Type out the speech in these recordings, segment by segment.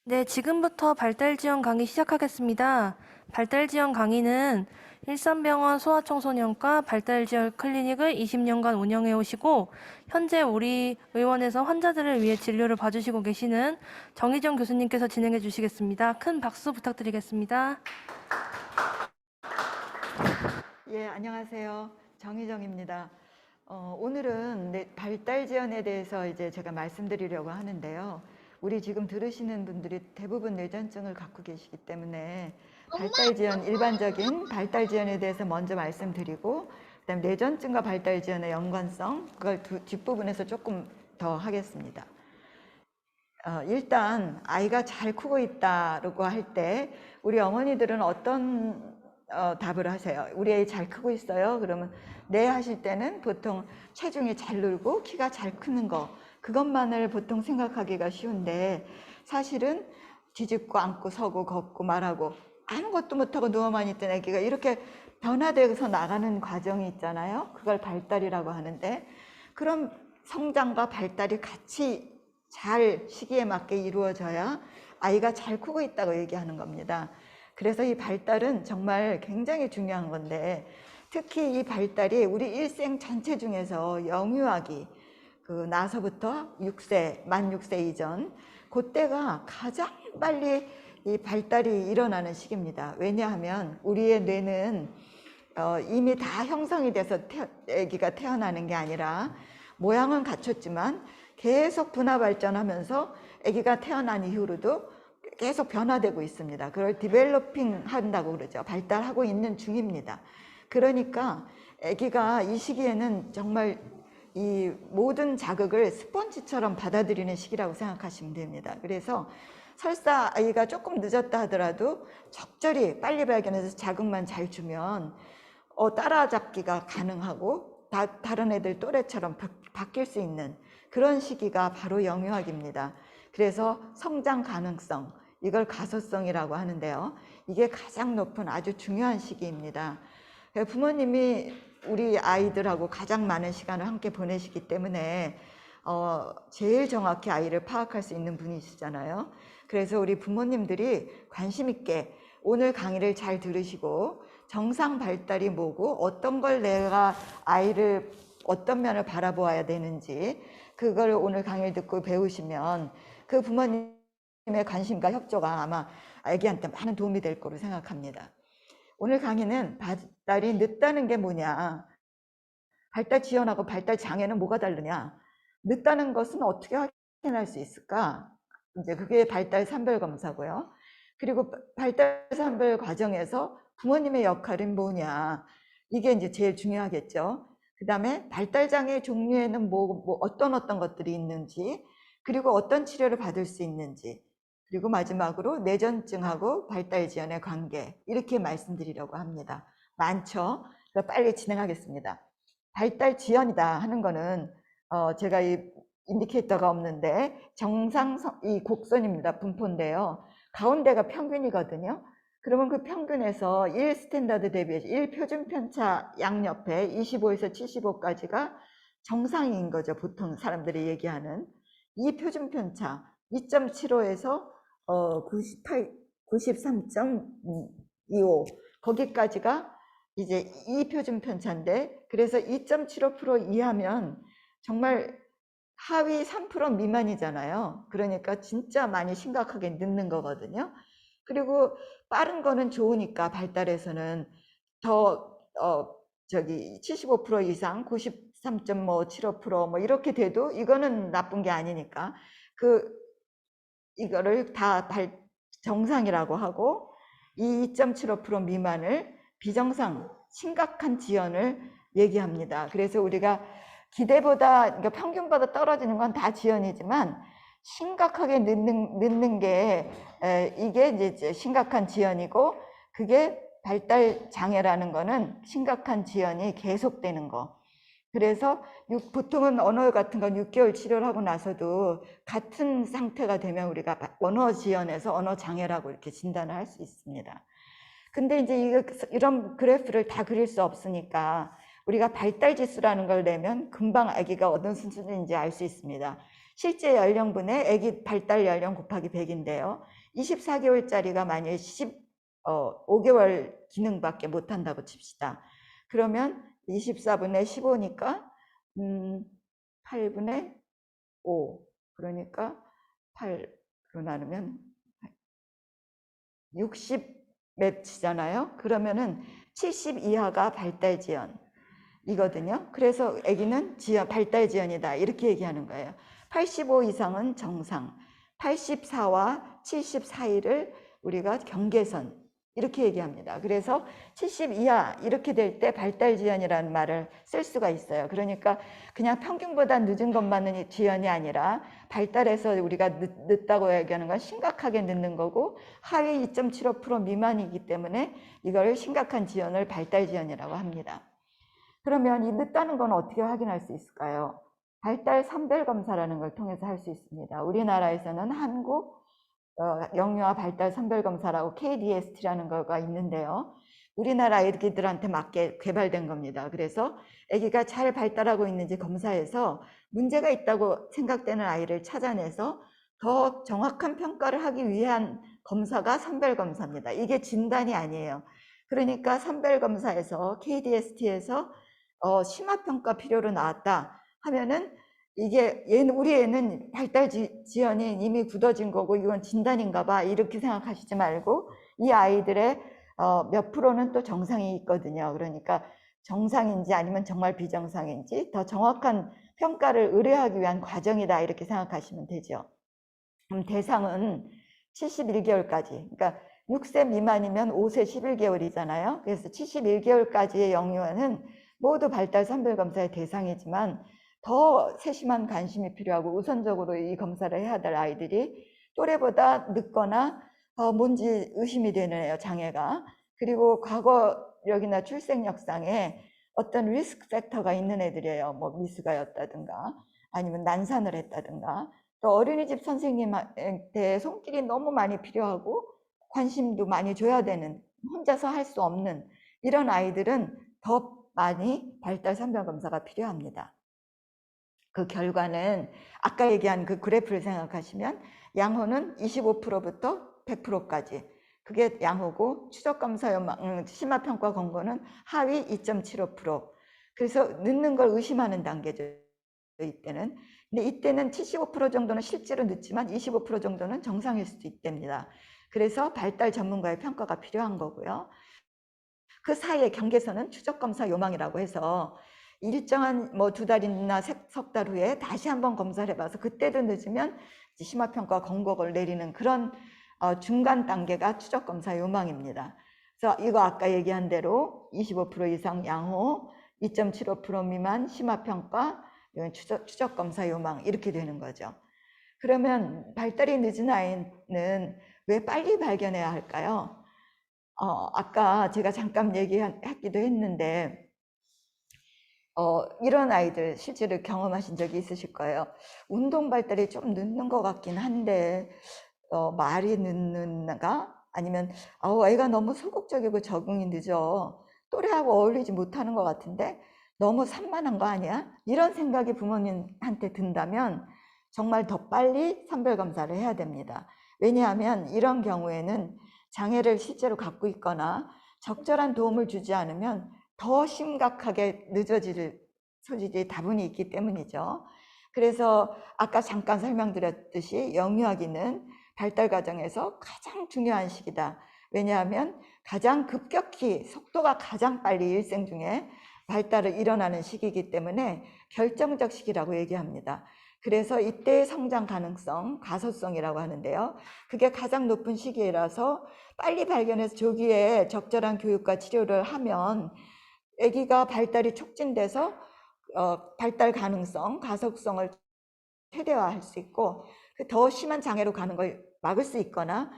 네, 지금부터 발달 지원 강의 시작하겠습니다. 발달 지원 강의는 일산병원 소아청소년과 발달 지원 클리닉을 20년간 운영해 오시고 현재 우리 의원에서 환자들을 위해 진료를 봐주시고 계시는 정희정 교수님께서 진행해 주시겠습니다. 큰 박수 부탁드리겠습니다. 예, 안녕하세요. 정희정입니다. 오늘은 발달 지원에 대해서 이제 제가 말씀드리려고 하는데요. 우리 지금 들으시는 분들이 대부분 뇌전증을 갖고 계시기 때문에 발달 지원, 일반적인 발달 지원에 대해서 먼저 말씀드리고, 그다음 뇌전증과 발달 지원의 연관성, 그걸 뒷부분에서 조금 더 하겠습니다. 일단 아이가 잘 크고 있다고 할 때 우리 어머니들은 어떤 답을 하세요? 우리 아이 잘 크고 있어요? 그러면 네 하실 때는 보통 체중이 잘 늘고 키가 잘 크는 거, 그것만을 보통 생각하기가 쉬운데, 사실은 뒤집고 앉고 서고 걷고 말하고 아무것도 못하고 누워만 있던 아기가 이렇게 변화되어서 나가는 과정이 있잖아요. 그걸 발달이라고 하는데, 그런 성장과 발달이 같이 잘 시기에 맞게 이루어져야 아이가 잘 크고 있다고 얘기하는 겁니다. 그래서 이 발달은 정말 굉장히 중요한 건데, 특히 이 발달이 우리 일생 전체 중에서 영유아기, 나서부터 6세, 만 6세 이전, 그때가 가장 빨리 이 발달이 일어나는 시기입니다. 왜냐하면 우리의 뇌는 이미 다 형성이 돼서 아기가 태어나는 게 아니라 모양은 갖췄지만 계속 분화 발전하면서 아기가 태어난 이후로도 계속 변화되고 있습니다. 그걸 디벨로핑 한다고 그러죠. 발달하고 있는 중입니다. 그러니까 아기가 이 시기에는 정말 이 모든 자극을 스펀지처럼 받아들이는 시기라고 생각하시면 됩니다. 그래서 설사 아이가 조금 늦었다 하더라도 적절히 빨리 발견해서 자극만 잘 주면 따라잡기가 가능하고 다른 애들 또래처럼 바뀔 수 있는 그런 시기가 바로 영유아기입니다. 그래서 성장 가능성, 이걸 가소성이라고 하는데요. 이게 가장 높은 아주 중요한 시기입니다. 부모님이 우리 아이들하고 가장 많은 시간을 함께 보내시기 때문에 제일 정확히 아이를 파악할 수 있는 분이시잖아요. 그래서 우리 부모님들이 관심 있게 오늘 강의를 잘 들으시고 정상 발달이 뭐고 어떤 걸 내가 아이를 어떤 면을 바라보아야 되는지, 그걸 오늘 강의를 듣고 배우시면 그 부모님의 관심과 협조가 아마 아기한테 많은 도움이 될 거로 생각합니다. 오늘 강의는 발달이 늦다는 게 뭐냐, 발달 지연하고 발달 장애는 뭐가 다르냐, 늦다는 것은 어떻게 확인할 수 있을까, 이제 그게 발달 산별 검사고요. 그리고 발달 산별 과정에서 부모님의 역할은 뭐냐, 이게 이제 제일 중요하겠죠. 그 다음에 발달 장애 종류에는 어떤 것들이 있는지, 그리고 어떤 치료를 받을 수 있는지, 그리고 마지막으로 뇌전증하고 발달 지연의 관계, 이렇게 말씀드리려고 합니다. 많죠? 빨리 진행하겠습니다. 발달 지연이다 하는 거는 제가 이 인디케이터가 없는데 이 곡선입니다. 분포인데요. 가운데가 평균이거든요. 그러면 그 평균에서 1 스탠다드 데비에이션, 1 표준 편차 양옆에 25에서 75까지가 정상인 거죠. 보통 사람들이 얘기하는. 이 표준 편차 2.75에서 93.25, 거기까지가 이제 이 표준 편차인데, 그래서 2.75% 이하면 정말 하위 3% 미만이잖아요. 그러니까 진짜 많이 심각하게 늦는 거거든요. 그리고 빠른 거는 좋으니까 발달에서는 더 75% 이상 93.75% 뭐 이렇게 돼도 이거는 나쁜 게 아니니까 이거를 다 정상이라고 하고, 이 2.75% 미만을 비정상, 심각한 지연을 얘기합니다. 그래서 우리가 기대보다, 그러니까 평균보다 떨어지는 건 다 지연이지만 심각하게 늦는 게 이게 이제 심각한 지연이고, 그게 발달 장애라는 거는 심각한 지연이 계속되는 거. 그래서 보통은 언어 같은 건 6개월 치료를 하고 나서도 같은 상태가 되면 우리가 언어 지연에서 언어 장애라고 이렇게 진단을 할 수 있습니다. 근데 이제 이런 그래프를 다 그릴 수 없으니까 우리가 발달 지수라는 걸 내면 금방 아기가 어느 수준인지 알 수 있습니다. 실제 연령분의 아기 발달 연령 곱하기 100인데요. 24개월짜리가 만약에 5개월 기능밖에 못한다고 칩시다. 그러면 24분의 15니까 8분의 5, 그러니까 8로 나누면 60 몇이잖아요. 그러면은 70 이하가 발달 지연 이거든요. 그래서 아기는 발달 지연이다 이렇게 얘기하는 거예요. 85 이상은 정상, 84와 70 사이를 우리가 경계선 이렇게 얘기합니다. 그래서 70 이하 이렇게 될 때 발달 지연이라는 말을 쓸 수가 있어요. 그러니까 그냥 평균보다 늦은 것만은 지연이 아니라 발달해서 우리가 늦다고 얘기하는 건 심각하게 늦는 거고 하위 2.75% 미만이기 때문에 이걸 심각한 지연을 발달 지연이라고 합니다. 그러면 이 늦다는 건 어떻게 확인할 수 있을까요? 발달 선별 검사라는 걸 통해서 할 수 있습니다. 우리나라에서는 한국 영유아 발달 선별 검사라고 KDST라는 거가 있는데요. 우리나라 아기들한테 맞게 개발된 겁니다. 그래서 아기가 잘 발달하고 있는지 검사해서 문제가 있다고 생각되는 아이를 찾아내서 더 정확한 평가를 하기 위한 검사가 선별 검사입니다. 이게 진단이 아니에요. 그러니까 선별 검사에서 KDST에서 심화평가 필요로 나왔다 하면은 이게 우리 애는 발달 지연이 이미 굳어진 거고 이건 진단인가 봐 이렇게 생각하시지 말고 이 아이들의 몇 프로는 또 정상이 있거든요. 그러니까 정상인지 아니면 정말 비정상인지 더 정확한 평가를 의뢰하기 위한 과정이다 이렇게 생각하시면 되죠. 그럼 대상은 71개월까지, 그러니까 6세 미만이면 5세 11개월이잖아요. 그래서 71개월까지의 영유아는 모두 발달 선별 검사의 대상이지만 더 세심한 관심이 필요하고 우선적으로 이 검사를 해야 될 아이들이 또래보다 늦거나 뭔지 의심이 되는 장애가, 그리고 과거력이나 출생력상에 어떤 리스크 팩터가 있는 애들이에요. 뭐 미스가였다든가 아니면 난산을 했다든가 또 어린이집 선생님한테 손길이 너무 많이 필요하고 관심도 많이 줘야 되는, 혼자서 할 수 없는 이런 아이들은 더 많이 발달 선별 검사가 필요합니다. 그 결과는 아까 얘기한 그 그래프를 생각하시면 양호는 25%부터 100%까지 그게 양호고 추적검사 요망 심화평가 권고는 하위 2.75%. 그래서 늦는 걸 의심하는 단계죠. 이때는. 근데 이때는 75% 정도는 실제로 늦지만 25% 정도는 정상일 수도 있답니다. 그래서 발달 전문가의 평가가 필요한 거고요. 그 사이의 경계선은 추적검사 요망이라고 해서 일정한 뭐 2달이나 석 달 후에 다시 한번 검사를 해봐서 그때도 늦으면 심화평가 권고를 내리는 그런 중간 단계가 추적검사 요망입니다. 그래서 이거 아까 얘기한 대로 25% 이상 양호, 2.75% 미만 심화평가, 추적검사 요망 이렇게 되는 거죠. 그러면 발달이 늦은 아이는 왜 빨리 발견해야 할까요? 아까 제가 잠깐 얘기하기도 했는데 이런 아이들 실제로 경험하신 적이 있으실 거예요. 운동 발달이 좀 늦는 것 같긴 한데 말이 늦는가? 아니면 애가 너무 소극적이고 적응이 늦어. 또래하고 어울리지 못하는 것 같은데 너무 산만한 거 아니야? 이런 생각이 부모님한테 든다면 정말 더 빨리 선별검사를 해야 됩니다. 왜냐하면 이런 경우에는 장애를 실제로 갖고 있거나 적절한 도움을 주지 않으면 더 심각하게 늦어질 소질이 다분히 있기 때문이죠. 그래서 아까 잠깐 설명드렸듯이 영유아기는 발달 과정에서 가장 중요한 시기다. 왜냐하면 가장 급격히 속도가 가장 빨리 일생 중에 발달을 일어나는 시기이기 때문에 결정적 시기라고 얘기합니다. 그래서 이때의 성장 가능성, 가소성이라고 하는데요. 그게 가장 높은 시기라서 빨리 발견해서 조기에 적절한 교육과 치료를 하면 아기가 발달이 촉진돼서 발달 가능성, 가속성을 최대화할 수 있고 더 심한 장애로 가는 걸 막을 수 있거나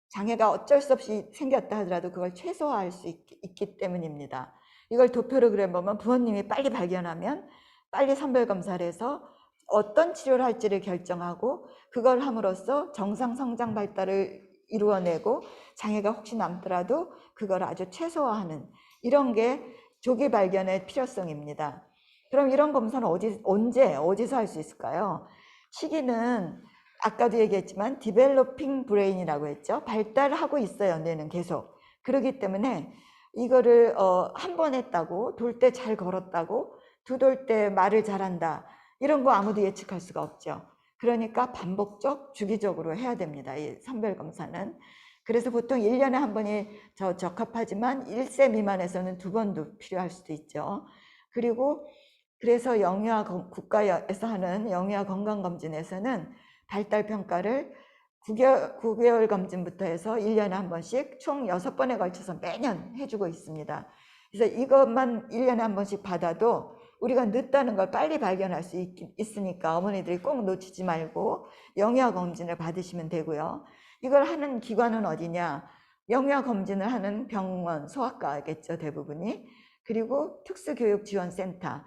장애가 어쩔 수 없이 생겼다 하더라도 그걸 최소화할 수 있기 때문입니다. 이걸 도표로 그려보면 부모님이 빨리 발견하면 빨리 선별검사를 해서 어떤 치료를 할지를 결정하고 그걸 함으로써 정상 성장 발달을 이루어내고 장애가 혹시 남더라도 그걸 아주 최소화하는 이런 게 조기 발견의 필요성입니다. 그럼 이런 검사는 언제 어디서 할 수 있을까요? 시기는 아까도 얘기했지만 디벨로핑 브레인이라고 했죠. 발달하고 있어요. 뇌는 계속. 그렇기 때문에 이거를 한 번 했다고, 돌 때 잘 걸었다고, 두 돌 때 말을 잘한다, 이런 거 아무도 예측할 수가 없죠. 그러니까 반복적, 주기적으로 해야 됩니다. 이 선별검사는. 그래서 보통 1년에 한 번이 적합하지만 1세 미만에서는 2번도 필요할 수도 있죠. 그리고 그래서 국가에서 하는 영유아 건강검진에서는 발달평가를 9개월 검진부터 해서 1년에 한 번씩 총 6번에 걸쳐서 매년 해주고 있습니다. 그래서 이것만 1년에 한 번씩 받아도 우리가 늦다는 걸 빨리 발견할 수 있으니까 어머니들이 꼭 놓치지 말고 영유아 검진을 받으시면 되고요. 이걸 하는 기관은 어디냐? 영유아 검진을 하는 병원, 소아과겠죠, 대부분이. 그리고 특수교육지원센터,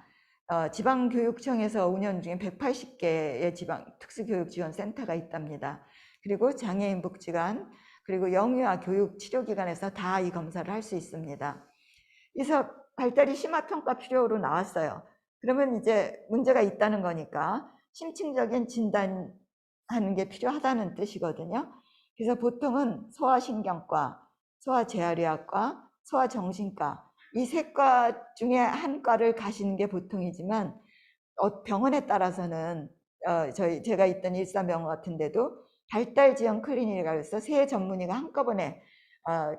지방교육청에서 운영 중인 180개의 지방 특수교육지원센터가 있답니다. 그리고 장애인 복지관, 그리고 영유아 교육치료기관에서 다 이 검사를 할 수 있습니다. 그래서 발달이 심화평가 필요로 나왔어요. 그러면 이제 문제가 있다는 거니까 심층적인 진단하는 게 필요하다는 뜻이거든요. 그래서 보통은 소아신경과, 소아재활의학과, 소아정신과, 이 세 과 중에 한 과를 가시는 게 보통이지만 병원에 따라서는 제가 있던 일산병원 같은 데도 발달지원 클리닉이라고 해서 세 전문의가 한꺼번에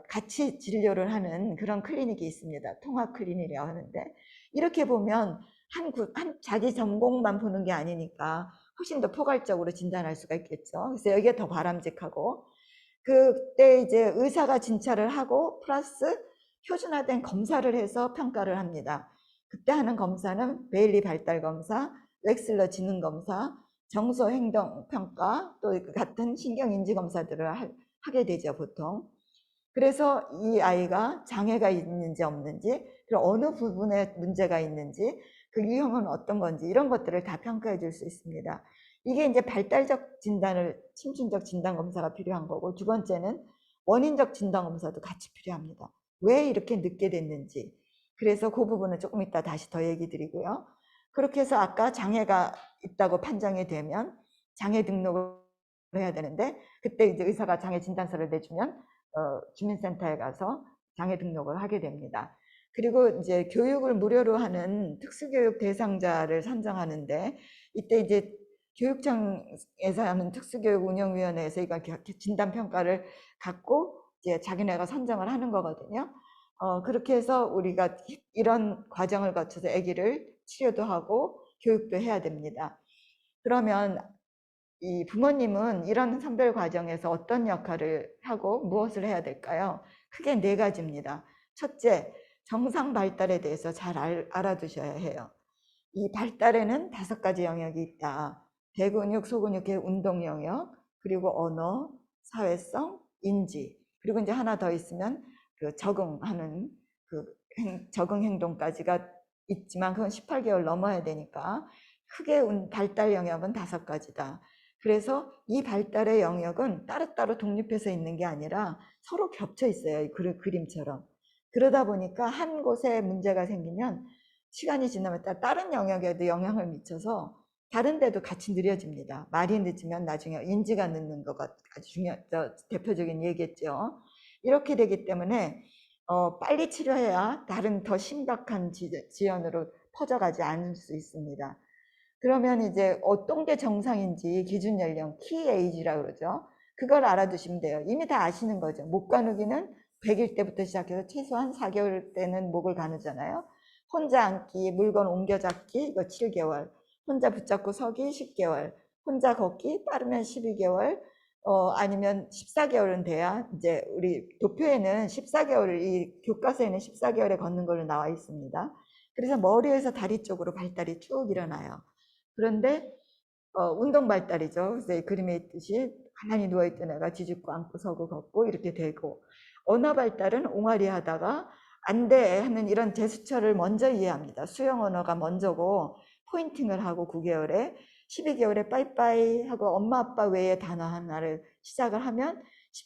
같이 진료를 하는 그런 클리닉이 있습니다. 통합 클리닉이라고 하는데, 이렇게 보면 자기 전공만 보는 게 아니니까 훨씬 더 포괄적으로 진단할 수가 있겠죠. 그래서 여기가 더 바람직하고, 그때 이제 의사가 진찰을 하고 플러스 표준화된 검사를 해서 평가를 합니다. 그때 하는 검사는 베일리 발달 검사, 웩슬러 지능 검사, 정서 행동 평가, 또 같은 신경 인지 검사들을 하게 되죠, 보통. 그래서 이 아이가 장애가 있는지 없는지, 그리고 어느 부분에 문제가 있는지, 그 유형은 어떤 건지, 이런 것들을 다 평가해 줄 수 있습니다. 이게 이제 발달적 진단을, 심층적 진단 검사가 필요한 거고, 두 번째는 원인적 진단 검사도 같이 필요합니다. 왜 이렇게 늦게 됐는지. 그래서 그 부분은 조금 이따 다시 더 얘기 드리고요. 그렇게 해서 아까 장애가 있다고 판정이 되면 장애 등록을 해야 되는데, 그때 이제 의사가 장애 진단서를 내주면 주민센터에 가서 장애 등록을 하게 됩니다. 그리고 이제 교육을 무료로 하는 특수교육 대상자를 선정하는데, 이때 이제 교육청에서 하는 특수교육운영위원회에서 이거 진단평가를 갖고 이제 자기네가 선정을 하는 거거든요. 그렇게 해서 우리가 이런 과정을 거쳐서 아기를 치료도 하고 교육도 해야 됩니다. 그러면 이 부모님은 이런 선별 과정에서 어떤 역할을 하고 무엇을 해야 될까요? 크게 4가지입니다. 첫째, 정상 발달에 대해서 잘 알아두셔야 해요. 이 발달에는 5가지 영역이 있다. 대근육, 소근육의 운동 영역, 그리고 언어, 사회성, 인지, 그리고 이제 하나 더 있으면 그 적응하는 그 적응 행동까지가 있지만 그건 18개월 넘어야 되니까 크게 발달 영역은 5가지다. 그래서 이 발달의 영역은 따로따로 독립해서 있는 게 아니라 서로 겹쳐 있어요. 이 그림처럼. 그러다 보니까 한 곳에 문제가 생기면 시간이 지나면 다른 영역에도 영향을 미쳐서 다른 데도 같이 느려집니다. 말이 늦으면 나중에 인지가 늦는 거가 아주 대표적인 얘기겠죠. 이렇게 되기 때문에 빨리 치료해야 다른 더 심각한 지연으로 퍼져가지 않을 수 있습니다. 그러면 이제 어떤 게 정상인지 기준 연령, 키 에이지라고 그러죠. 그걸 알아두시면 돼요. 이미 다 아시는 거죠. 목 가누기는 100일 때부터 시작해서 최소한 4개월 때는 목을 가누잖아요. 혼자 앉기, 물건 옮겨 잡기, 이거 7개월. 혼자 붙잡고 서기 10개월. 혼자 걷기 빠르면 12개월. 아니면 14개월은 돼야 이제 우리 도표에는 14개월, 이 교과서에는 14개월에 걷는 걸로 나와 있습니다. 그래서 머리에서 다리 쪽으로 발달이 쭉 일어나요. 그런데 운동 발달이죠. 그래서 그림에 있듯이 가만히 누워있던 애가 뒤집고 앉고 서고 걷고 이렇게 되고, 언어 발달은 옹알이 하다가 안 돼 하는 이런 제스처를 먼저 이해합니다. 수용 언어가 먼저고 포인팅을 하고 9개월에, 12개월에 빠이빠이 하고 엄마 아빠 외의 단어 하나를 시작을 하면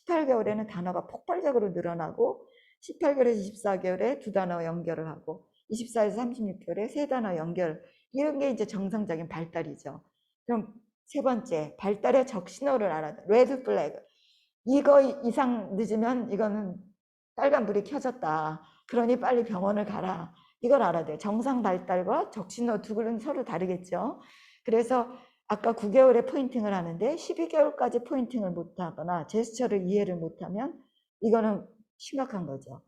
18개월에는 단어가 폭발적으로 늘어나고 18개월에서 24개월에 2단어 연결을 하고 24에서 36개월에 3단어 연결, 이런 게 이제 정상적인 발달이죠. 그럼 세 번째, 발달의 적신호를 알아야 돼. 레드 플래그. 이거 이상 늦으면 이거는 빨간불이 켜졌다. 그러니 빨리 병원을 가라. 이걸 알아야 돼요. 정상 발달과 적신호 두 개는 서로 다르겠죠. 그래서 아까 9개월에 포인팅을 하는데 12개월까지 포인팅을 못하거나 제스처를 이해를 못하면 이거는 심각한 거죠.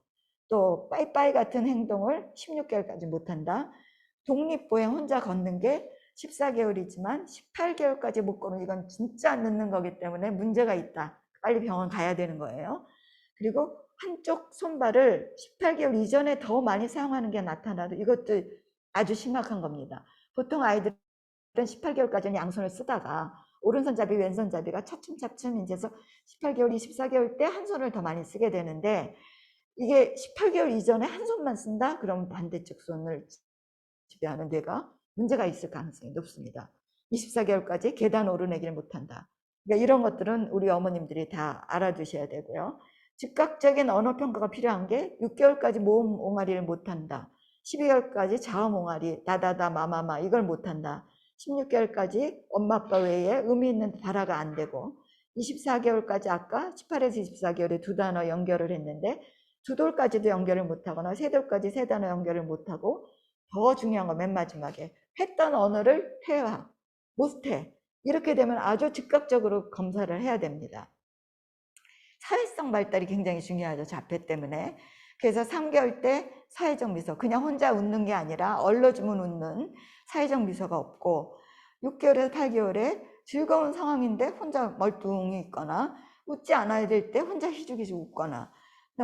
또 빠이빠이 같은 행동을 16개월까지 못한다. 독립보행 혼자 걷는 게 14개월이지만 18개월까지 못 걷는 이건 진짜 늦는 거기 때문에 문제가 있다. 빨리 병원 가야 되는 거예요. 그리고 한쪽 손발을 18개월 이전에 더 많이 사용하는 게 나타나도 이것도 아주 심각한 겁니다. 보통 아이들은 18개월까지는 양손을 쓰다가 오른손잡이 왼손잡이가 차츰차츰 이제서 18개월, 24개월 때 한 손을 더 많이 쓰게 되는데 이게 18개월 이전에 한 손만 쓴다? 그럼 반대쪽 손을 지배하는 뇌가 문제가 있을 가능성이 높습니다. 24개월까지 계단 오르내기를 못한다. 그러니까 이런 것들은 우리 어머님들이 다 알아두셔야 되고요. 즉각적인 언어평가가 필요한 게 6개월까지 모음 옹알이를 못한다. 12개월까지 자음 옹알이 다다다 마마마 이걸 못한다. 16개월까지 엄마 아빠 외에 의미 있는 발화가 안 되고 24개월까지 아까 18에서 24개월에 두 단어 연결을 했는데 두 돌까지도 연결을 못하거나 세 돌까지 세 단어 연결을 못하고 더 중요한 건 맨 마지막에 했던 언어를 회화 못해. 이렇게 되면 아주 즉각적으로 검사를 해야 됩니다. 사회성 발달이 굉장히 중요하죠. 자폐 때문에. 그래서 3개월 때 사회적 미소, 그냥 혼자 웃는 게 아니라 얼러주면 웃는 사회적 미소가 없고 6개월에서 8개월에 즐거운 상황인데 혼자 멀뚱히 있거나 웃지 않아야 될 때 혼자 희죽희죽 웃거나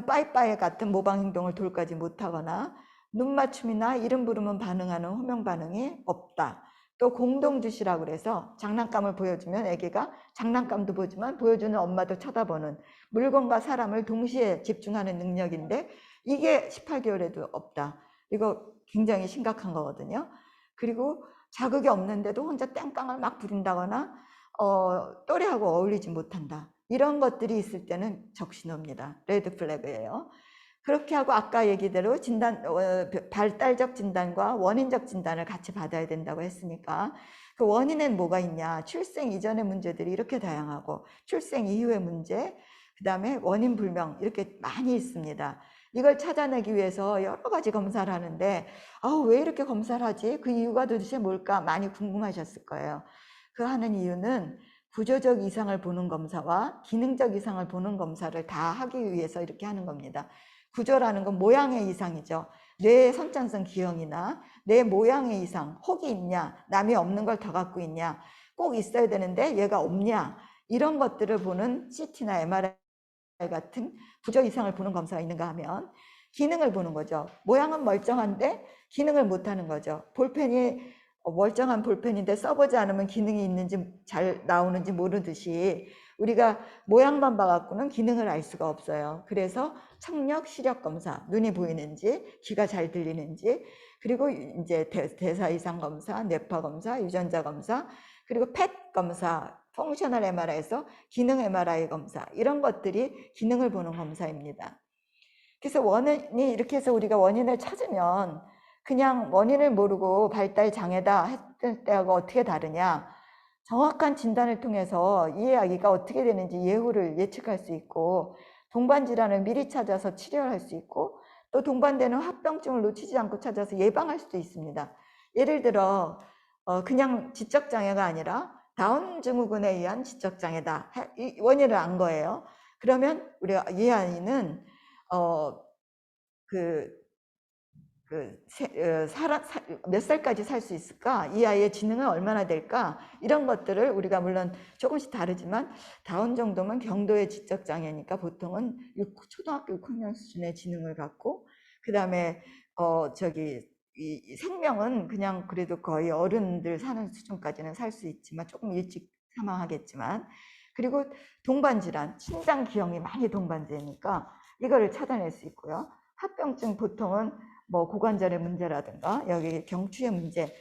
빠이빠이 같은 모방 행동을 돌까지 못하거나 눈 맞춤이나 이름 부르면 반응하는 호명 반응이 없다. 또 공동주시라고 그래서 장난감을 보여주면 애기가 장난감도 보지만 보여주는 엄마도 쳐다보는 물건과 사람을 동시에 집중하는 능력인데 이게 18개월에도 없다. 이거 굉장히 심각한 거거든요. 그리고 자극이 없는데도 혼자 땡깡을 막 부린다거나 또래하고 어울리지 못한다. 이런 것들이 있을 때는 적신호입니다. 레드 플래그예요. 그렇게 하고 아까 얘기대로 발달적 진단과 원인적 진단을 같이 받아야 된다고 했으니까 그 원인엔 뭐가 있냐? 출생 이전의 문제들이 이렇게 다양하고 출생 이후의 문제, 그 다음에 원인 불명 이렇게 많이 있습니다. 이걸 찾아내기 위해서 여러 가지 검사를 하는데 왜 이렇게 검사를 하지? 그 이유가 도대체 뭘까? 많이 궁금하셨을 거예요. 그 하는 이유는 구조적 이상을 보는 검사와 기능적 이상을 보는 검사를 다 하기 위해서 이렇게 하는 겁니다. 구조라는 건 모양의 이상이죠. 뇌의 선천성 기형이나 뇌 모양의 이상, 혹이 있냐, 남이 없는 걸 더 갖고 있냐, 꼭 있어야 되는데 얘가 없냐, 이런 것들을 보는 CT나 MRI 같은 구조 이상을 보는 검사가 있는가 하면 기능을 보는 거죠. 모양은 멀쩡한데 기능을 못하는 거죠. 볼펜이 멀쩡한 볼펜인데 써보지 않으면 기능이 있는지 잘 나오는지 모르듯이 우리가 모양만 봐갖고는 기능을 알 수가 없어요. 그래서 청력, 시력 검사, 눈이 보이는지, 귀가 잘 들리는지, 그리고 이제 대사 이상 검사, 뇌파 검사, 유전자 검사, 그리고 펫 검사, 펑셔널 MRI에서 기능 MRI 검사, 이런 것들이 기능을 보는 검사입니다. 그래서 원인이 이렇게 해서 우리가 원인을 찾으면 그냥 원인을 모르고 발달 장애다 했을 때하고 어떻게 다르냐? 정확한 진단을 통해서 이 아기가 어떻게 되는지 예후를 예측할 수 있고 동반 질환을 미리 찾아서 치료할 수 있고 또 동반되는 합병증을 놓치지 않고 찾아서 예방할 수도 있습니다. 예를 들어 그냥 지적 장애가 아니라 다운 증후군에 의한 지적 장애다. 이 원인을 안 거예요. 그러면 우리가 이 아이는 몇 살까지 살 수 있을까? 이 아이의 지능은 얼마나 될까? 이런 것들을 우리가 물론 조금씩 다르지만 다운 정도면 경도의 지적장애니까 보통은 초등학교 6학년 수준의 지능을 갖고 그 다음에 이 생명은 그냥 그래도 거의 어른들 사는 수준까지는 살 수 있지만 조금 일찍 사망하겠지만 그리고 동반질환, 신장 기형이 많이 동반되니까 이거를 찾아낼 수 있고요. 합병증 보통은 뭐 고관절의 문제라든가 여기 경추의 문제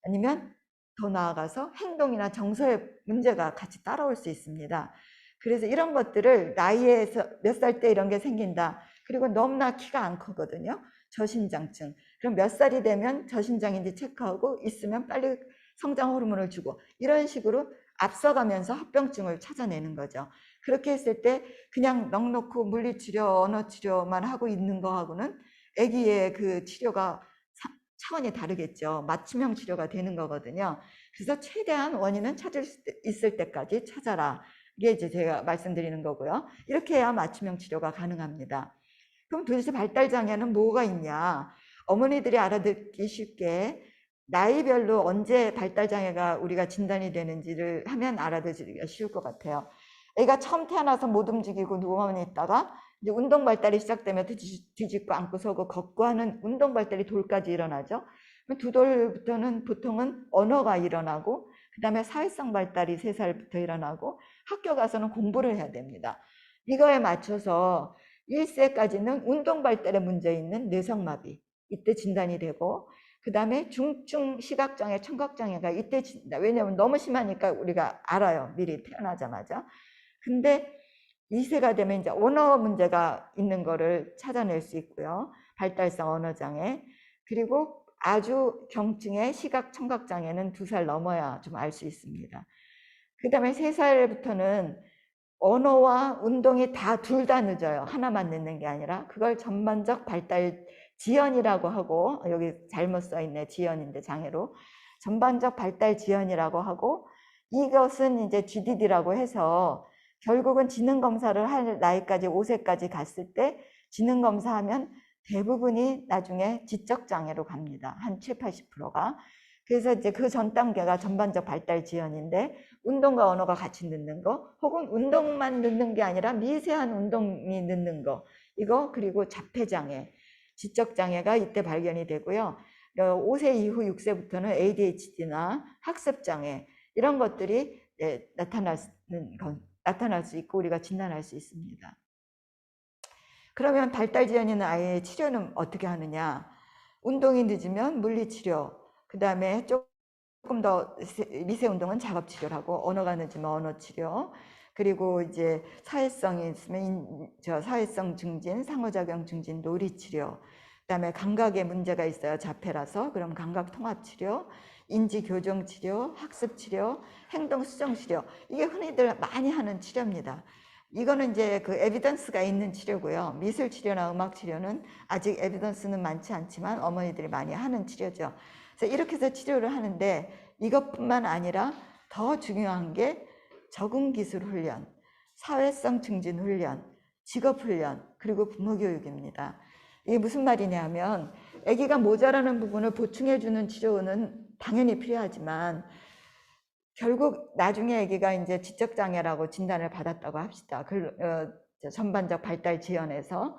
아니면 더 나아가서 행동이나 정서의 문제가 같이 따라올 수 있습니다. 그래서 이런 것들을 나이에서 몇 살 때 이런 게 생긴다. 그리고 너무나 키가 안 크거든요. 저신장증. 그럼 몇 살이 되면 저신장인지 체크하고 있으면 빨리 성장 호르몬을 주고 이런 식으로 앞서가면서 합병증을 찾아내는 거죠. 그렇게 했을 때 그냥 넉넉히 물리치료, 언어치료만 하고 있는 거하고는 아기의 그 치료가 차원이 다르겠죠. 맞춤형 치료가 되는 거거든요. 그래서 최대한 원인은 찾을 수 있을 때까지 찾아라. 이게 이제 제가 말씀드리는 거고요. 이렇게 해야 맞춤형 치료가 가능합니다. 그럼 도대체 발달장애는 뭐가 있냐? 어머니들이 알아듣기 쉽게 나이별로 언제 발달장애가 우리가 진단이 되는지를 하면 알아듣기가 쉬울 것 같아요. 애가 처음 태어나서 못 움직이고 누워만 있다가 이제 운동 발달이 시작되면 뒤집고 앉고 서고 걷고 하는 운동 발달이 돌까지 일어나죠. 두 돌부터는 보통은 언어가 일어나고 그 다음에 사회성 발달이 3살부터 일어나고 학교 가서는 공부를 해야 됩니다. 이거에 맞춰서 1세까지는 운동 발달에 문제 있는 뇌성마비 이때 진단이 되고 그 다음에 중증 시각장애, 청각장애가 이때 진단. 왜냐하면 너무 심하니까 우리가 알아요. 미리 태어나자마자. 근데 2세가 되면 이제 언어 문제가 있는 거를 찾아낼 수 있고요. 발달성 언어장애. 그리고 아주 경증의 시각, 청각장애는 2살 넘어야 좀 알 수 있습니다. 그 다음에 3살부터는 언어와 운동이 둘 다 늦어요. 하나만 늦는 게 아니라 그걸 전반적 발달 지연이라고 하고, 여기 잘못 써 있네. 지연인데 장애로. 전반적 발달 지연이라고 하고, 이것은 이제 GDD라고 해서 결국은 지능검사를 할 나이까지 5세까지 갔을 때 지능검사하면 대부분이 나중에 지적장애로 갑니다. 한 7, 80%가. 그래서 이제 그 전 단계가 전반적 발달 지연인데 운동과 언어가 같이 늦는 거, 혹은 운동만 늦는 게 아니라 미세한 운동이 늦는 거, 이거. 그리고 자폐장애, 지적장애가 이때 발견이 되고요. 5세 이후 6세부터는 ADHD나 학습장애 이런 것들이 나타날 수 있고 우리가 진단할 수 있습니다. 그러면 발달 지연 있는 아이의 치료는 어떻게 하느냐? 운동이 늦으면 물리치료, 그 다음에 조금 더 미세 운동은 작업치료를 하고, 언어가 늦으면 언어치료, 그리고 이제 사회성이 있으면 사회성 증진, 상호작용 증진, 놀이치료, 그 다음에 감각에 문제가 있어요. 자폐라서. 그럼 감각통합치료, 인지교정치료, 학습치료, 행동수정치료. 이게 흔히들 많이 하는 치료입니다. 이거는 이제 그 에비던스가 있는 치료고요. 미술치료나 음악치료는 아직 에비던스는 많지 않지만 어머니들이 많이 하는 치료죠. 그래서 이렇게 해서 치료를 하는데 이것뿐만 아니라 더 중요한 게 적응기술 훈련, 사회성 증진 훈련, 직업 훈련, 그리고 부모 교육입니다. 이게 무슨 말이냐면 아기가 모자라는 부분을 보충해주는 치료는 당연히 필요하지만 결국 나중에 아기가 이제 지적장애라고 진단을 받았다고 합시다. 전반적 발달 지연에서.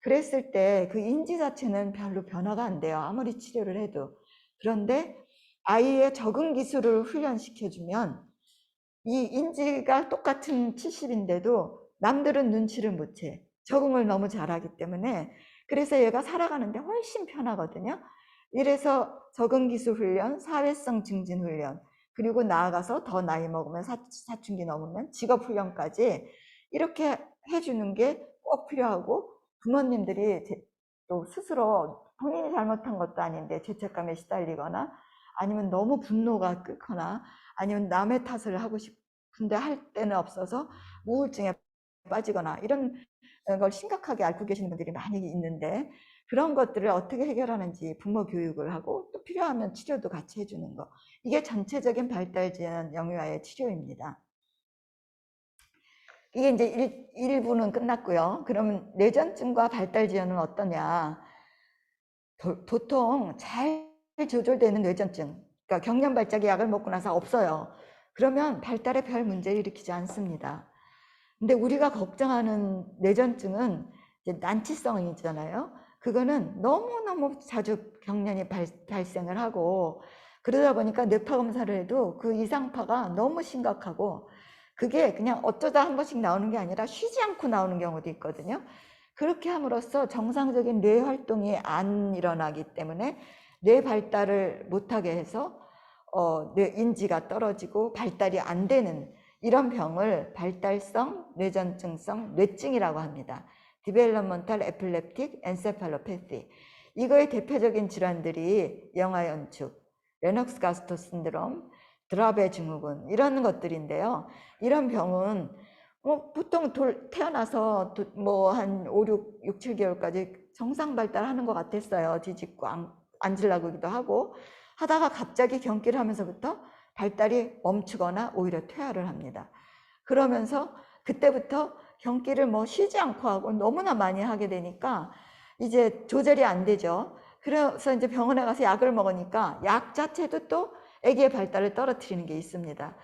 그랬을 때 그 인지 자체는 별로 변화가 안 돼요. 아무리 치료를 해도. 그런데 아이의 적응 기술을 훈련시켜주면 이 인지가 똑같은 70인데도 남들은 눈치를 못 채. 적응을 너무 잘하기 때문에. 그래서 얘가 살아가는데 훨씬 편하거든요. 이래서 적응 기술 훈련, 사회성 증진 훈련, 그리고 나아가서 더 나이 먹으면 사춘기 넘으면 직업 훈련까지 이렇게 해주는 게 꼭 필요하고, 부모님들이 또 스스로 본인이 잘못한 것도 아닌데 죄책감에 시달리거나 아니면 너무 분노가 끓거나 아니면 남의 탓을 하고 싶은데 할 때는 없어서 우울증에 빠지거나 이런 걸 심각하게 앓고 계시는 분들이 많이 있는데, 그런 것들을 어떻게 해결하는지 부모 교육을 하고 또 필요하면 치료도 같이 해주는 거, 이게 전체적인 발달 지연 영유아의 치료입니다. 이게 이제 1부는 끝났고요. 그러면 뇌전증과 발달 지연은 어떠냐? 보통 잘 조절되는 뇌전증, 그러니까 경련 발작의 약을 먹고 나서 없어요. 그러면 발달에 별 문제를 일으키지 않습니다. 근데 우리가 걱정하는 뇌전증은 이제 난치성이잖아요. 그거는 너무너무 자주 경련이 발생을 하고, 그러다 보니까 뇌파 검사를 해도 그 이상파가 너무 심각하고, 그게 그냥 어쩌다 한 번씩 나오는 게 아니라 쉬지 않고 나오는 경우도 있거든요. 그렇게 함으로써 정상적인 뇌 활동이 안 일어나기 때문에 뇌 발달을 못하게 해서 뇌 인지가 떨어지고 발달이 안 되는 이런 병을 발달성 뇌전증성 뇌증이라고 합니다. Developmental Epileptic Encephalopathy. 이거의 대표적인 질환들이 영아연축, 레녹스 가스토 신드롬, 드라베 증후군 이런 것들인데요. 이런 병은 보통 태어나서 뭐 한 5, 6, 7개월까지 정상 발달하는 것 같았어요. 뒤집고 앉으려고기도 하고 하다가 갑자기 경기를 하면서부터 발달이 멈추거나 오히려 퇴화를 합니다. 그러면서 그때부터 경기를 뭐 쉬지 않고 하고 너무나 많이 하게 되니까 이제 조절이 안 되죠. 그래서 이제 병원에 가서 약을 먹으니까 약 자체도 또 아기의 발달을 떨어뜨리는 게 있습니다.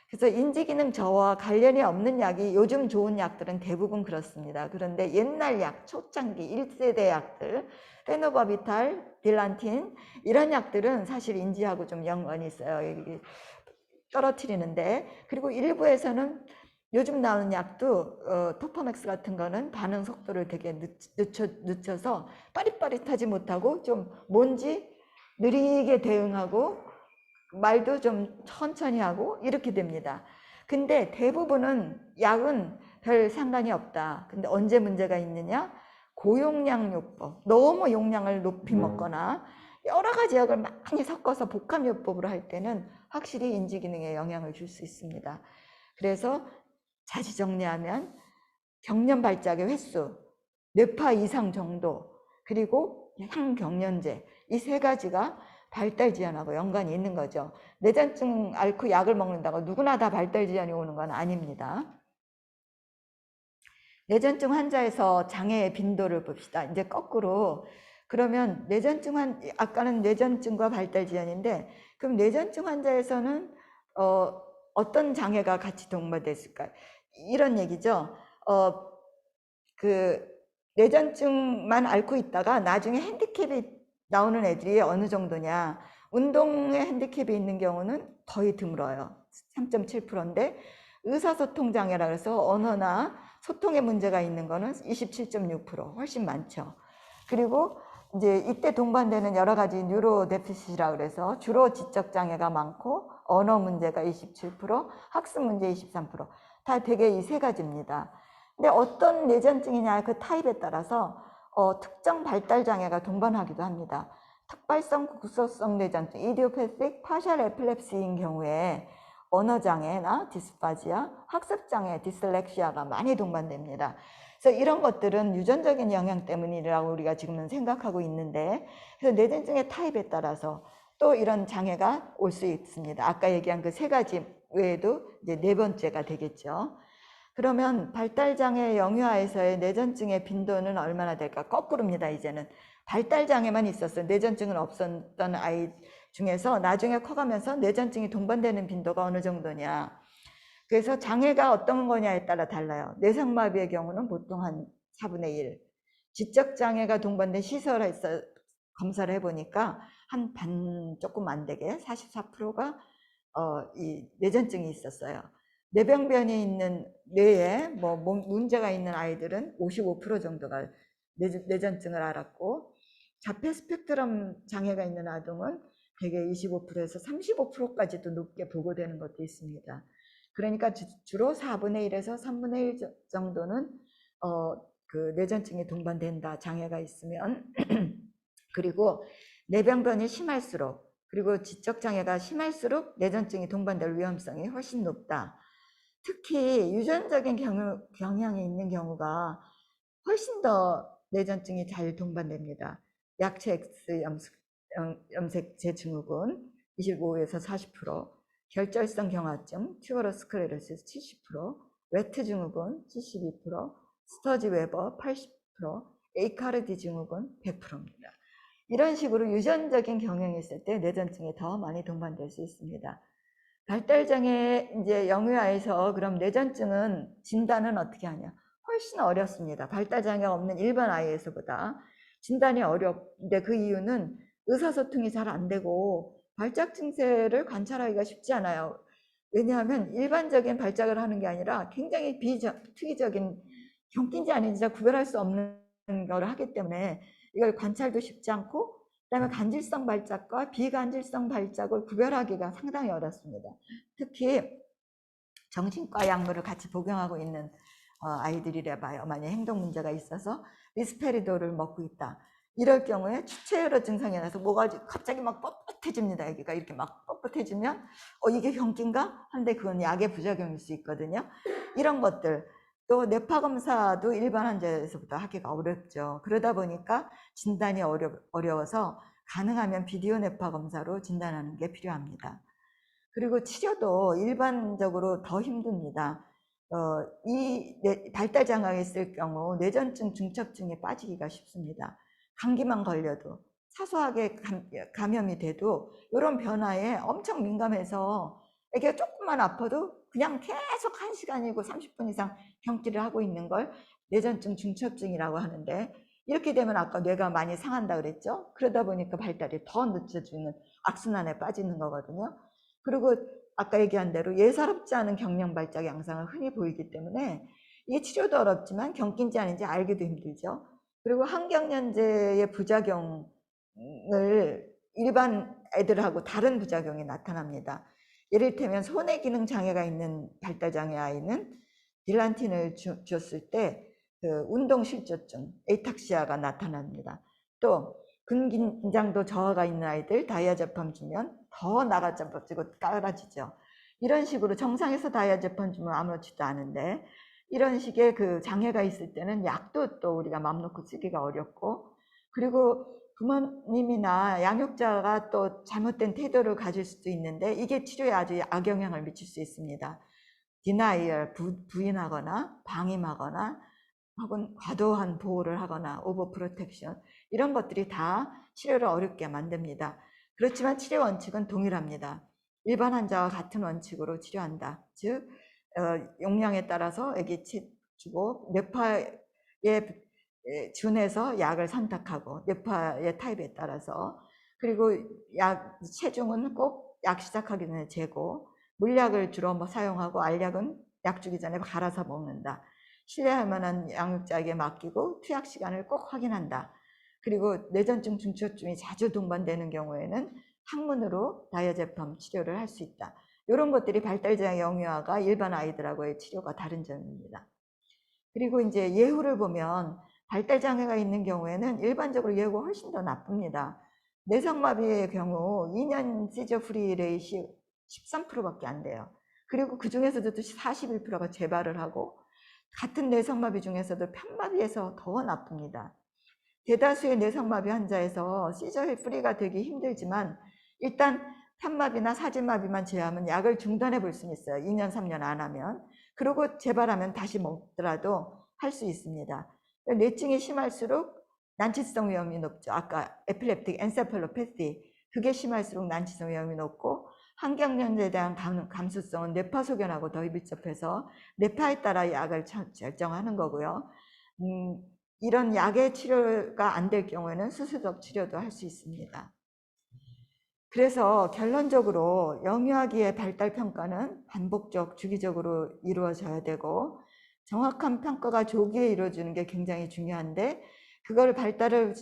그래서 인지기능 저하 관련이 없는 약이 요즘 좋은 약들은 대부분 그렇습니다. 그런데 옛날 약, 초창기 1세대 약들, 페노바비탈, 딜란틴 이런 약들은 사실 인지하고 좀 연관이 있어요. 떨어뜨리는데, 그리고 일부에서는 요즘 나오는 약도 토퍼맥스 같은 거는 반응 속도를 되게 늦춰서 빠릿빠릿하지 못하고 좀 뭔지 느리게 대응하고 말도 좀 천천히 하고 이렇게 됩니다. 근데 대부분은 약은 별 상관이 없다. 근데 언제 문제가 있느냐? 고용량 요법, 너무 용량을 높이 먹거나 여러 가지 약을 많이 섞어서 복합요법으로 할 때는 확실히 인지기능에 영향을 줄 수 있습니다. 그래서 자주 정리하면 경련 발작의 횟수, 뇌파 이상 정도, 그리고 항경련제 이 세 가지가 발달 지연하고 연관이 있는 거죠. 뇌전증 앓고 약을 먹는다고 누구나 다 발달 지연이 오는 건 아닙니다. 뇌전증 환자에서 장애의 빈도를 봅시다. 이제 거꾸로 그러면 아까는 뇌전증과 발달 지연인데 그럼 뇌전증 환자에서는 어떤 장애가 같이 동반됐을까요? 이런 얘기죠. 그 뇌전증만 앓고 있다가 나중에 핸디캡이 나오는 애들이 어느 정도냐. 운동에 핸디캡이 있는 경우는 거의 드물어요. 3.7%인데 의사소통 장애라 그래서 언어나 소통에 문제가 있는 거는 27.6%, 훨씬 많죠. 그리고 이제 이때 동반되는 여러 가지 뉴로 데피시라 그래서 주로 지적 장애가 많고 언어 문제가 27%, 학습 문제 23%다 되게 이 세 가지입니다. 근데 어떤 뇌전증이냐 그 타입에 따라서 특정 발달 장애가 동반하기도 합니다. 특발성 국소성 뇌전증, 이디오패틱 파셜 에필랩시인 경우에 언어장애나 디스파지아, 학습장애, 디슬렉시아가 많이 동반됩니다. 그래서 이런 것들은 유전적인 영향 때문이라고 우리가 지금은 생각하고 있는데, 그래서 뇌전증의 타입에 따라서 또 이런 장애가 올 수 있습니다. 아까 얘기한 그 세 가지 외에도 이제 네 번째가 되겠죠. 그러면 발달장애 영유아에서의 뇌전증의 빈도는 얼마나 될까? 거꾸로입니다. 이제는 발달장애만 있었어요. 뇌전증은 없었던 아이 중에서 나중에 커가면서 뇌전증이 동반되는 빈도가 어느 정도냐. 그래서 장애가 어떤 거냐에 따라 달라요. 뇌상마비의 경우는 보통 한 4분의 1. 지적장애가 동반된 시설에서 검사를 해보니까 한 반 조금 안 되게 44%가 이 뇌전증이 있었어요. 뇌병변이 있는 뇌에 뭐 문제가 있는 아이들은 55% 정도가 뇌전증을 앓았고 자폐 스펙트럼 장애가 있는 아동은 대개 25%에서 35%까지도 높게 보고되는 것도 있습니다. 그러니까 주로 4분의 1에서 3분의 1 정도는 그 뇌전증이 동반된다. 장애가 있으면. 그리고 뇌병변이 심할수록 그리고 지적장애가 심할수록 뇌전증이 동반될 위험성이 훨씬 높다. 특히 유전적인 경향이 있는 경우가 훨씬 더 뇌전증이 잘 동반됩니다. 약체 X 염색체 증후군 25에서 40%, 결절성 경화증, 튜버러스클레로시스 70%, 웨트 증후군 72%, 스터지 웨버 80%, 에이카르디 증후군 100%입니다. 이런 식으로 유전적인 경향이 있을 때 뇌전증이 더 많이 동반될 수 있습니다. 발달장애 이제 영유아에서 그럼 뇌전증은 진단은 어떻게 하냐? 훨씬 어렵습니다. 발달장애가 없는 일반 아이에서보다 진단이 어렵는데 그 이유는 의사소통이 잘 안 되고 발작 증세를 관찰하기가 쉽지 않아요. 왜냐하면 일반적인 발작을 하는 게 아니라 굉장히 특이적인 경기인지 아닌지 구별할 수 없는 걸 하기 때문에 이걸 관찰도 쉽지 않고 그다음에 간질성 발작과 비간질성 발작을 구별하기가 상당히 어렵습니다. 특히 정신과 약물을 같이 복용하고 있는 아이들이래 봐요. 만약 행동 문제가 있어서 리스페리도를 먹고 있다. 이럴 경우에 추체열화 증상이 나서 뭐가 갑자기 막 뻣뻣해집니다. 여기가 이렇게 막 뻣뻣해지면 이게 경기인가? 하는데 그건 약의 부작용일 수 있거든요. 이런 것들. 또 뇌파 검사도 일반 환자에서부터 하기가 어렵죠. 그러다 보니까 진단이 어려워서 가능하면 비디오 뇌파 검사로 진단하는 게 필요합니다. 그리고 치료도 일반적으로 더 힘듭니다. 이 발달 장애가 있을 경우 뇌전증, 중첩증에 빠지기가 쉽습니다. 감기만 걸려도 사소하게 감염이 돼도 이런 변화에 엄청 민감해서 애가 조금만 아파도 그냥 계속 1시간이고 30분 이상 경기를 하고 있는 걸 뇌전증, 중첩증이라고 하는데, 이렇게 되면 아까 뇌가 많이 상한다 그랬죠? 그러다 보니까 발달이 더 늦춰지는 악순환에 빠지는 거거든요. 그리고 아까 얘기한 대로 예사롭지 않은 경련 발작 양상을 흔히 보이기 때문에 이게 치료도 어렵지만 경기인지 아닌지 알기도 힘들죠. 그리고 항경련제의 부작용을 일반 애들하고 다른 부작용이 나타납니다. 예를테면 손의 기능 장애가 있는 발달장애 아이는 딜란틴을 줬을 때 그 운동실조증, 에이탁시아가 나타납니다. 또 근긴장도 저하가 있는 아이들 다이아제팜 주면 더 나가지고 깔아지죠. 이런 식으로 정상에서 다이아제팜 주면 아무렇지도 않은데, 이런 식의 그 장애가 있을 때는 약도 또 우리가 맘 놓고 쓰기가 어렵고, 그리고 부모님이나 양육자가 또 잘못된 태도를 가질 수도 있는데 이게 치료에 아주 악영향을 미칠 수 있습니다. 디나이얼, 부인하거나 방임하거나 혹은 과도한 보호를 하거나 오버 프로텍션, 이런 것들이 다 치료를 어렵게 만듭니다. 그렇지만 치료 원칙은 동일합니다. 일반 환자와 같은 원칙으로 치료한다. 즉 용량에 따라서 애기 주고 뇌파에 준해서 약을 선택하고 뇌파의 타입에 따라서, 그리고 약 체중은 꼭 약 시작하기 전에 재고, 물약을 주로 사용하고 알약은 약 주기 전에 갈아서 먹는다. 신뢰할 만한 양육자에게 맡기고 투약 시간을 꼭 확인한다. 그리고 뇌전증, 중추증이 자주 동반되는 경우에는 항문으로 다이아제팜 치료를 할 수 있다. 이런 것들이 발달장애 영유아가 일반 아이들하고의 치료가 다른 점입니다. 그리고 이제 예후를 보면 발달장애가 있는 경우에는 일반적으로 예후가 훨씬 더 나쁩니다. 뇌성마비의 경우 2년 시저 프리 레이시 13%밖에 안 돼요. 그리고 그 중에서도 41%가 재발을 하고, 같은 뇌성마비 중에서도 편마비에서 더 나쁩니다. 대다수의 뇌성마비 환자에서 시저 프리가 되기 힘들지만 일단 편마비나 사진마비만 제외하면 약을 중단해 볼 수는 있어요. 2년, 3년 안 하면. 그리고 재발하면 다시 먹더라도 할 수 있습니다. 뇌증이 심할수록 난치성 위험이 높죠. 아까 에필lep틱 엔세팔로패시, 그게 심할수록 난치성 위험이 높고, 항경련제에 대한 감수성은 뇌파 소견하고 더 밀접해서 뇌파에 따라 약을 결정하는 거고요. 이런 약의 치료가 안 될 경우에는 수술적 치료도 할 수 있습니다. 그래서 결론적으로 영유아기의 발달 평가는 반복적, 주기적으로 이루어져야 되고, 정확한 평가가 조기에 이루어지는 게 굉장히 중요한데, 그걸 발달을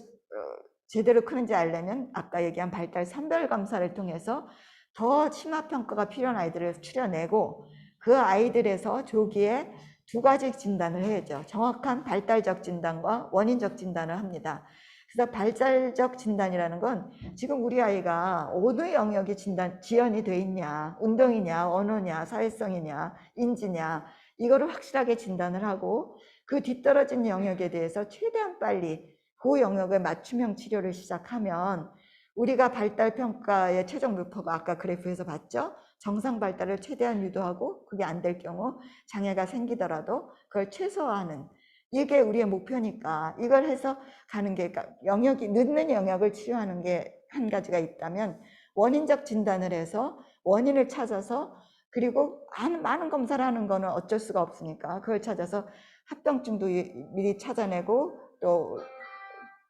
제대로 크는지 알려면 아까 얘기한 발달 선별 감사를 통해서 더 심화 평가가 필요한 아이들을 추려내고, 그 아이들에서 조기에 2가지 진단을 해야죠. 정확한 발달적 진단과 원인적 진단을 합니다. 그래서 발달적 진단이라는 건 지금 우리 아이가 어느 영역이 지연이 돼 있냐, 운동이냐, 언어냐, 사회성이냐, 인지냐, 이거를 확실하게 진단을 하고, 그 뒤떨어진 영역에 대해서 최대한 빨리 그 영역의 맞춤형 치료를 시작하면 우리가 발달평가의 최종 목표가 아까 그래프에서 봤죠? 정상 발달을 최대한 유도하고, 그게 안 될 경우 장애가 생기더라도 그걸 최소화하는, 이게 우리의 목표니까 이걸 해서 가는 게, 영역이 늦는 영역을 치료하는 게 한 가지가 있다면, 원인적 진단을 해서 원인을 찾아서, 그리고 많은 검사를 하는 거는 어쩔 수가 없으니까 그걸 찾아서 합병증도 미리 찾아내고 또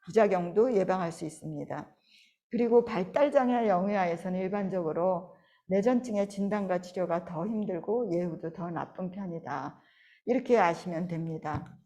부작용도 예방할 수 있습니다. 그리고 발달장애 영유아에서는 일반적으로 뇌전증의 진단과 치료가 더 힘들고 예후도 더 나쁜 편이다. 이렇게 아시면 됩니다.